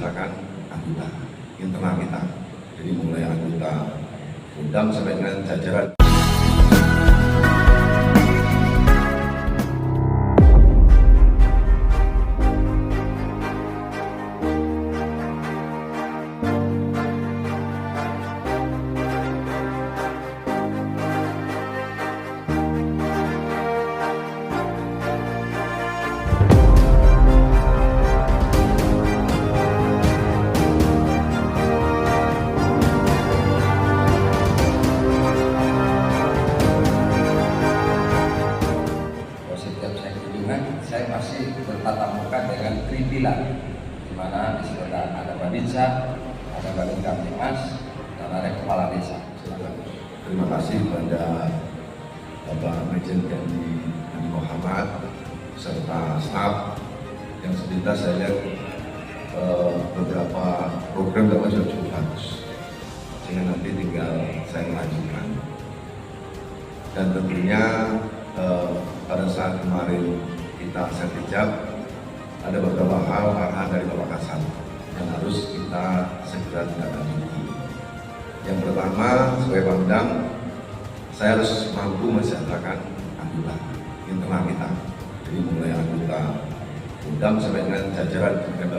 mensejahterakan anggota internal kita. Jadi mulai anggota Kodam sampai dengan jajaran. Saya masih bertatap muka dengan tripilar, di mana di situ ada Babinsa, ada Balin Kamtimas, dan ada Kepala Desa. Terima kasih kepada Bapak Majen TNI Andi Muhammad serta staf yang sepintas saya lihat beberapa program Bapak sudah cukup bagus, sehingga nanti tinggal saya lanjutkan. Dan tentunya pada saat kemarin kita sertijab, ada beberapa hal arahan dari Bapak Kasat yang harus kita segera tindak-lanjuti. Yang pertama, sebagai Pangdam, saya harus mampu mensejahterakan anggota internal kita. Jadi mulai anggota Kodam sampai dengan jajaran Pemda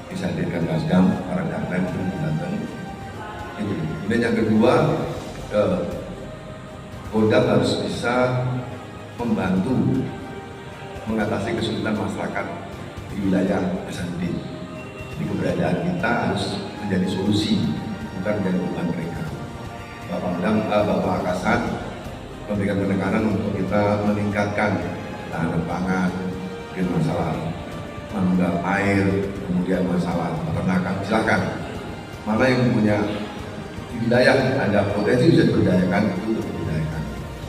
bisa hadirkan Kasdam, para Danrem pun datang. Kemudian yang kedua, Kodam harus bisa membantu mengatasi kesulitan masyarakat di wilayah Hasanuddin. Jadi keberadaan kita harus menjadi solusi, bukan menjadi beban mereka. Bapak Kasat memberikan penekanan untuk kita meningkatkan ketahanan pangan, mungkin masalah menunggal air, kemudian masalah peternakan. Silakan, mana yang punya di wilayah Anda potensi bisa diberdayakan, itu untuk diberdayakan.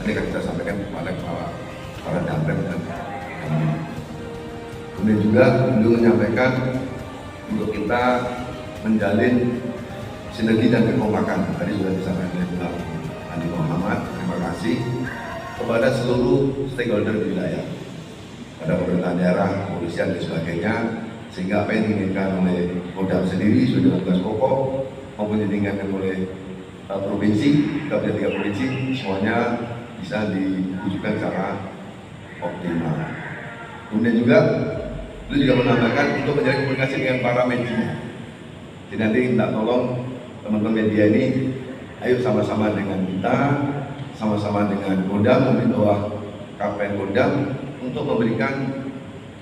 Nanti akan kita sampaikan kepada para Danrem dan kemudian juga beliau menyampaikan untuk kita menjalin sinergi dan kekompakan. Tadi sudah disampaikan oleh Bapak Andi Muhammad. Terima kasih kepada seluruh stakeholder di wilayah, pada pemerintah daerah, kepolisian dan sebagainya, sehingga apa yang diinginkan oleh Kodam sendiri sudah dengan tugas pokok maupun yang diinginkan oleh provinsi, kita punya 3 provinsi, semuanya bisa diwujudkan secara optimal. Kemudian juga beliau juga menambahkan untuk menjalin komunikasi dengan para media. Jadi nanti minta tolong teman-teman media ini, ayo sama-sama dengan kita, sama-sama dengan Kodam, mungkin bawah Kapten Kodam, untuk memberikan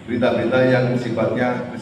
berita-berita yang sifatnya